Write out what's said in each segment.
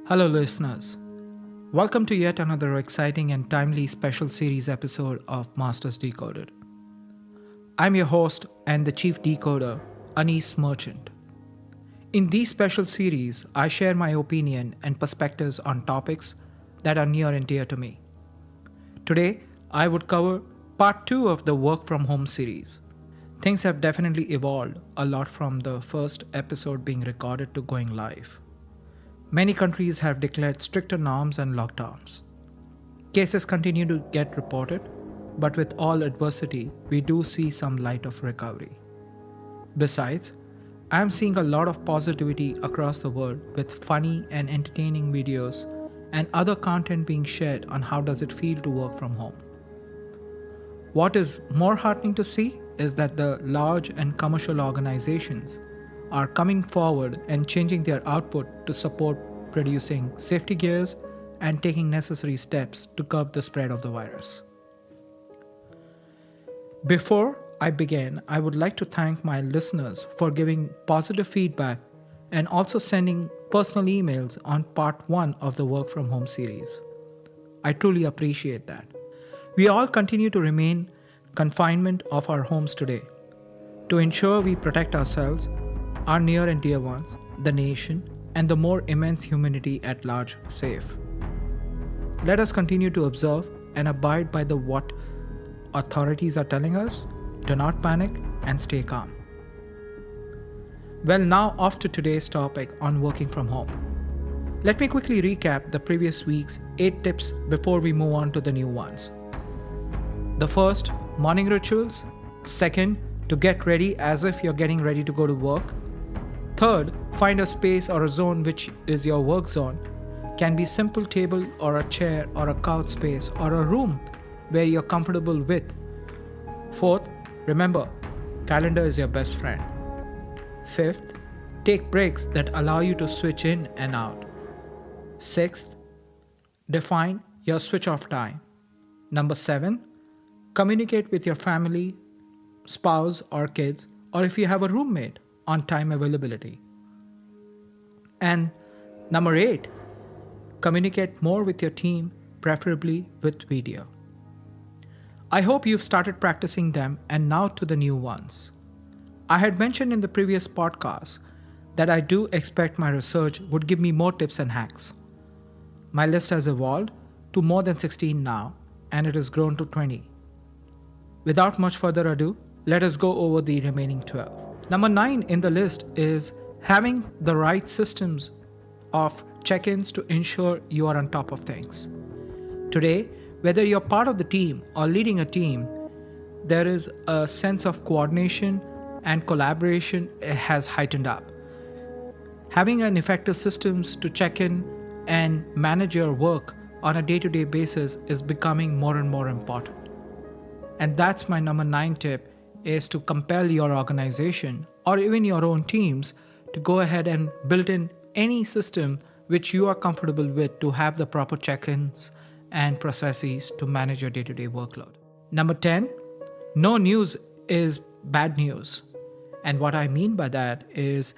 Hello, listeners. Welcome to yet another exciting and timely special series episode of Masters Decoded. I'm your host and the chief decoder, Anis Merchant. In these special series, I share my opinion and perspectives on topics that are near and dear to me. Today, I would cover part 2 of the Work from Home series. Things have definitely evolved a lot from the first episode being recorded to going live. Many countries have declared stricter norms and lockdowns. Cases continue to get reported, but with all adversity, we do see some light of recovery. Besides, I am seeing a lot of positivity across the world with funny and entertaining videos and other content being shared on how does it feel to work from home. What is more heartening to see is that the large and commercial organizations are coming forward and changing their output to support producing safety gears and taking necessary steps to curb the spread of the virus. Before I begin, I would like to thank my listeners for giving positive feedback and also sending personal emails on part 1 of the Work from Home series. I truly appreciate that. We all continue to remain confinement of our homes today to ensure we protect ourselves, our near and dear ones, the nation, and the more immense humanity at large safe. Let us continue to observe and abide by what authorities are telling us. Do not panic and stay calm. Well, now off to today's topic on working from home. Let me quickly recap the previous week's 8 tips before we move on to the new ones. The first, morning rituals. Second, to get ready as if you're getting ready to go to work. Third, find a space or a zone which is your work zone. Can be simple table or a chair or a couch space or a room where you're comfortable with. Fourth, remember, calendar is your best friend. Fifth, take breaks that allow you to switch in and out. Sixth, define your switch off time. Number 7, communicate with your family, spouse or kids, or if you have a roommate, on time availability. And number 8, communicate more with your team, preferably with video. I hope you've started practicing them, and now to the new ones. I had mentioned in the previous podcast that I do expect my research would give me more tips and hacks. My list has evolved to more than 16 now, and it has grown to 20. Without much further ado, let us go over the remaining 12. Number 9 in the list is having the right systems of check-ins to ensure you are on top of things. Today, whether you're part of the team or leading a team, there is a sense of coordination and collaboration has heightened up. Having an effective systems to check in and manage your work on a day-to-day basis is becoming more and more important. And that's my number 9 tip, is to compel your organization or even your own teams to go ahead and build in any system which you are comfortable with to have the proper check-ins and processes to manage your day-to-day workload. Number 10, no news is bad news. And what I mean by that is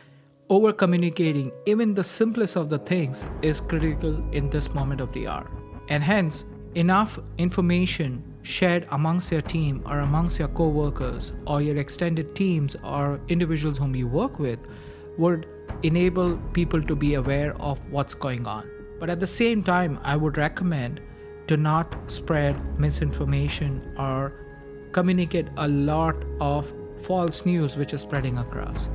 over-communicating even the simplest of the things is critical in this moment of the hour. And hence, enough information shared amongst your team or amongst your co-workers or your extended teams or individuals whom you work with would enable people to be aware of what's going on. But at the same time, I would recommend to not spread misinformation or communicate a lot of false news which is spreading across.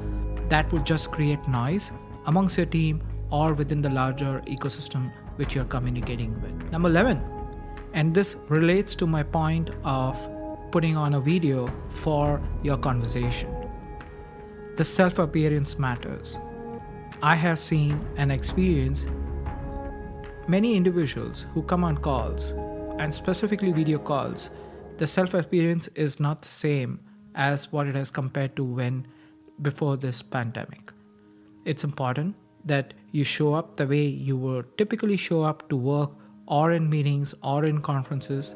That would just create noise amongst your team or within the larger ecosystem which you're communicating with. Number 11. And this relates to my point of putting on a video for your conversation. The self-appearance matters. I have seen and experienced many individuals who come on calls, and specifically video calls, the self-appearance is not the same as what it has compared to when before this pandemic. It's important that you show up the way you would typically show up to work or in meetings or in conferences,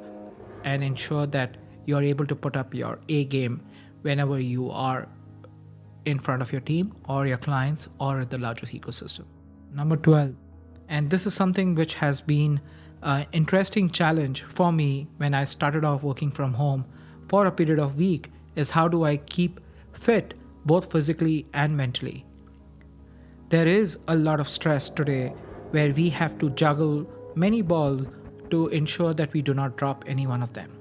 and ensure that you are able to put up your A game whenever you are in front of your team or your clients or the larger ecosystem. Number 12, And this is something which has been an interesting challenge for me when I started off working from home for a period of week, is how do I keep fit both physically and mentally. There is a lot of stress today where we have to juggle many balls to ensure that we do not drop any one of them.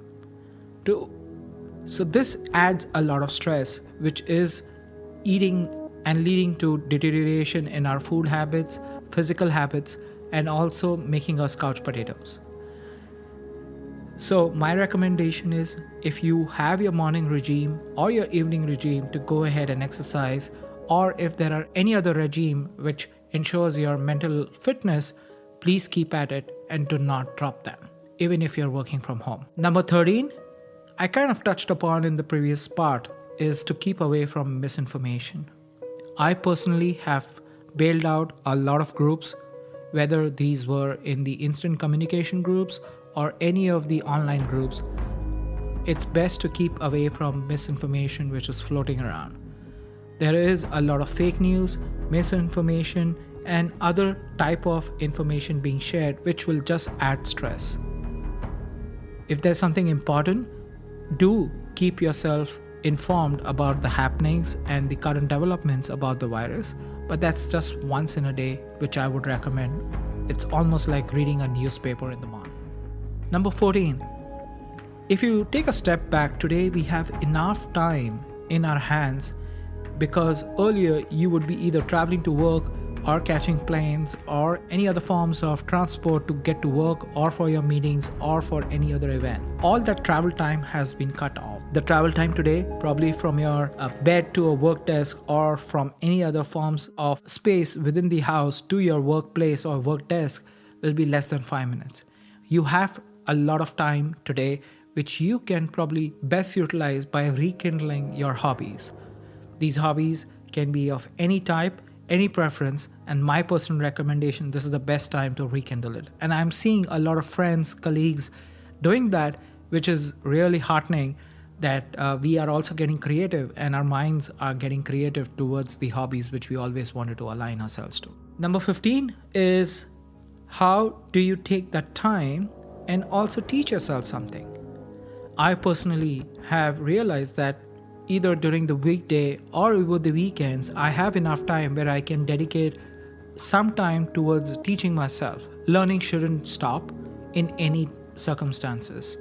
So this adds a lot of stress, which is eating and leading to deterioration in our food habits, physical habits, and also making us couch potatoes. So my recommendation is, if you have your morning regime or your evening regime, to go ahead and exercise, or if there are any other regime which ensures your mental fitness, please keep at it and do not drop them, even if you're working from home. Number 13, I kind of touched upon in the previous part, is to keep away from misinformation. I personally have bailed out a lot of groups, whether these were in the instant communication groups or any of the online groups. It's best to keep away from misinformation which is floating around. There is a lot of fake news, misinformation, and other type of information being shared which will just add stress. If there's something important, do keep yourself informed about the happenings and the current developments about the virus, but that's just once in a day, which I would recommend. It's almost like reading a newspaper in the morning. Number 14, if you take a step back, today we have enough time in our hands, because earlier you would be either traveling to work or catching planes or any other forms of transport to get to work or for your meetings or for any other events. All that travel time has been cut off. The travel time today, probably from your bed to a work desk or from any other forms of space within the house to your workplace or work desk, will be less than 5 minutes. You have a lot of time today which you can probably best utilize by rekindling your hobbies. These hobbies can be of any type, any preference, and my personal recommendation, this is the best time to rekindle it. And I'm seeing a lot of friends, colleagues doing that, which is really heartening, that we are also getting creative and our minds are getting creative towards the hobbies which we always wanted to align ourselves to. Number 15 is, how do you take that time and also teach yourself something? I personally have realized that either during the weekday or over the weekends, I have enough time where I can dedicate some time towards teaching myself. Learning shouldn't stop in any circumstances.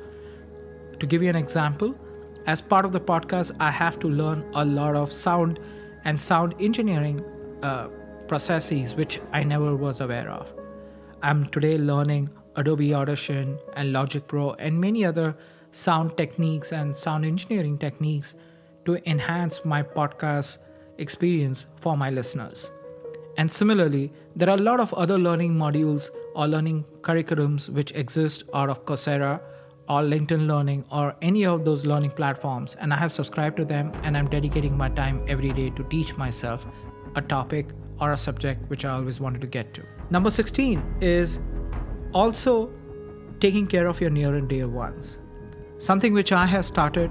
To give you an example, as part of the podcast, I have to learn a lot of sound and sound engineering processes which I never was aware of. I'm today learning Adobe Audition and Logic Pro and many other sound techniques and sound engineering techniques to enhance my podcast experience for my listeners. And similarly, there are a lot of other learning modules or learning curriculums which exist out of Coursera or LinkedIn Learning or any of those learning platforms, and I have subscribed to them, and I'm dedicating my time every day to teach myself a topic or a subject which I always wanted to get to. Number 16 is also taking care of your near and dear ones. Something which I have started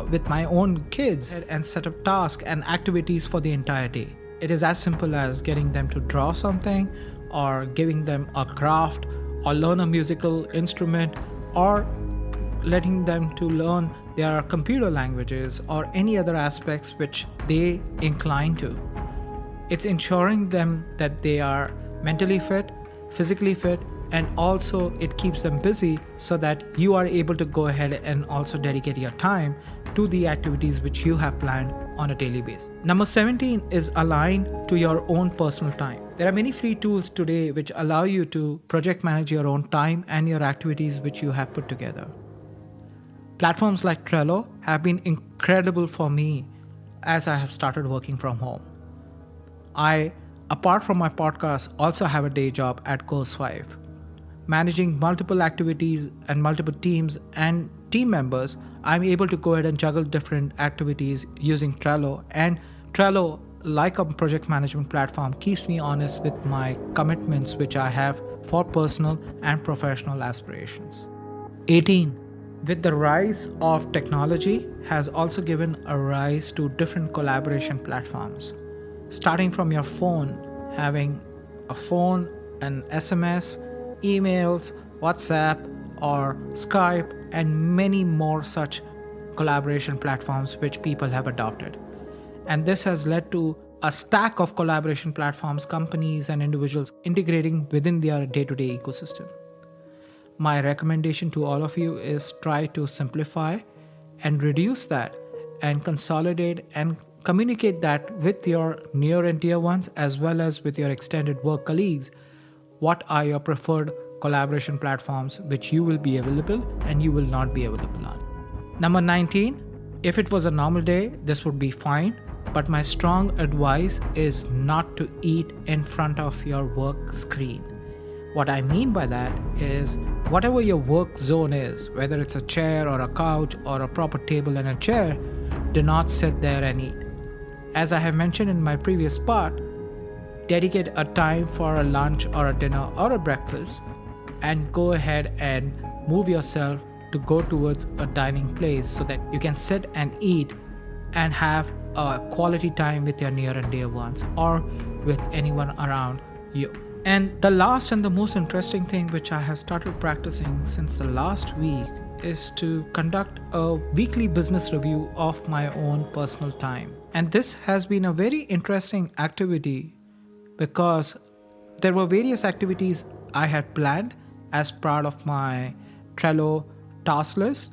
with my own kids, and set up tasks and activities for the entire day. It is as simple as getting them to draw something, or giving them a craft, or learn a musical instrument, or letting them to learn their computer languages or any other aspects which they incline to. It's ensuring them that they are mentally fit, physically fit, and also it keeps them busy so that you are able to go ahead and also dedicate your time to the activities which you have planned on a daily basis. Number 17 is aligned to your own personal time. There are many free tools today which allow you to project manage your own time and your activities which you have put together. Platforms like Trello have been incredible for me as I have started working from home. I, apart from my podcast, also have a day job at Course 5. Managing multiple activities and multiple teams and team members, I'm able to go ahead and juggle different activities using Trello. And Trello, like a project management platform, keeps me honest with my commitments which I have for personal and professional aspirations. 18. With the rise of technology has also given a rise to different collaboration platforms. Starting from your phone, having a phone and SMS, emails, WhatsApp, or Skype, and many more such collaboration platforms which people have adopted. And this has led to a stack of collaboration platforms, companies, and individuals integrating within their day-to-day ecosystem. My recommendation to all of you is try to simplify and reduce that and consolidate and communicate that with your near and dear ones as well as with your extended work colleagues. What are your preferred collaboration platforms which you will be available and you will not be available on? Number 19, if it was a normal day, this would be fine. But my strong advice is not to eat in front of your work screen. What I mean by that is whatever your work zone is, whether it's a chair or a couch or a proper table and a chair, do not sit there and eat. As I have mentioned in my previous part, dedicate a time for a lunch or a dinner or a breakfast and go ahead and move yourself to go towards a dining place so that you can sit and eat and have a quality time with your near and dear ones or with anyone around you. And the last and the most interesting thing which I have started practicing since the last week is to conduct a weekly business review of my own personal time. And this has been a very interesting activity because there were various activities I had planned as part of my Trello task list.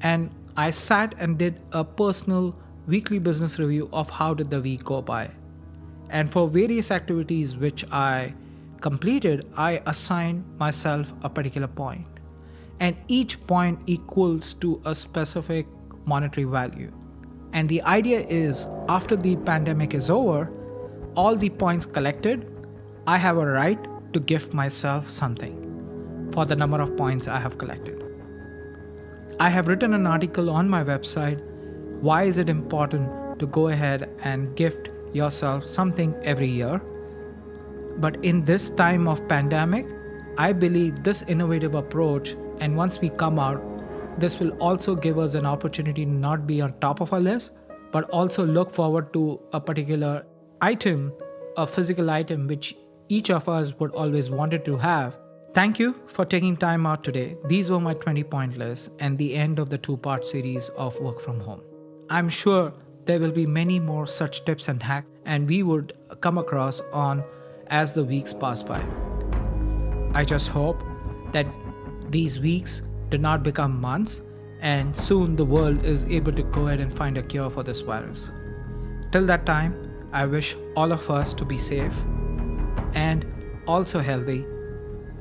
And I sat and did a personal weekly business review of how did the week go by. And for various activities which I completed, I assigned myself a particular point. And each point equals to a specific monetary value. And the idea is, after the pandemic is over, all the points collected, I have a right to gift myself something for the number of points I have collected. I have written an article on my website, why is it important to go ahead and gift yourself something every year. But in this time of pandemic, I believe this innovative approach, and once we come out, this will also give us an opportunity to not be on top of our list, but also look forward to a particular item, a physical item, which each of us would always wanted to have. Thank you for taking time out today. These were my 20-point list and the end of the 2-part series of Work From Home. I'm sure there will be many more such tips and hacks, and we would come across on as the weeks pass by. I just hope that these weeks do not become months and soon the world is able to go ahead and find a cure for this virus. Till that time, I wish all of us to be safe and also healthy,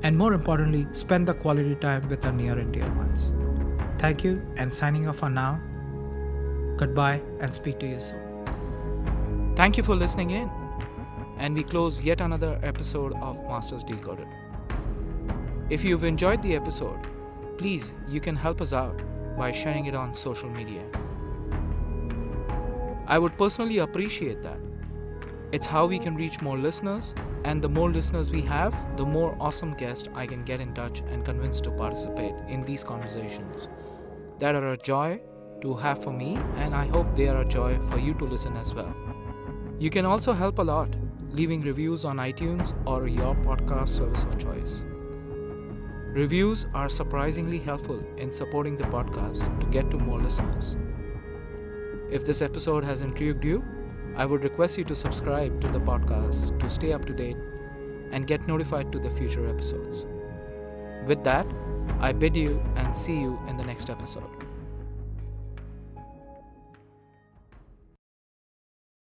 and more importantly, spend the quality time with our near and dear ones. Thank you, and signing off for now. Goodbye and speak to you soon. Thank you for listening in. And we close yet another episode of Masters Decoded. If you've enjoyed the episode, please, you can help us out by sharing it on social media. I would personally appreciate that. It's how we can reach more listeners, and the more listeners we have, the more awesome guests I can get in touch and convince to participate in these conversations that are a joy to have for me, and I hope they are a joy for you to listen as well. You can also help a lot leaving reviews on iTunes or your podcast service of choice. Reviews are surprisingly helpful in supporting the podcast to get to more listeners. If this episode has intrigued you, I would request you to subscribe to the podcast to stay up to date and get notified to the future episodes. With that, I bid you and see you in the next episode.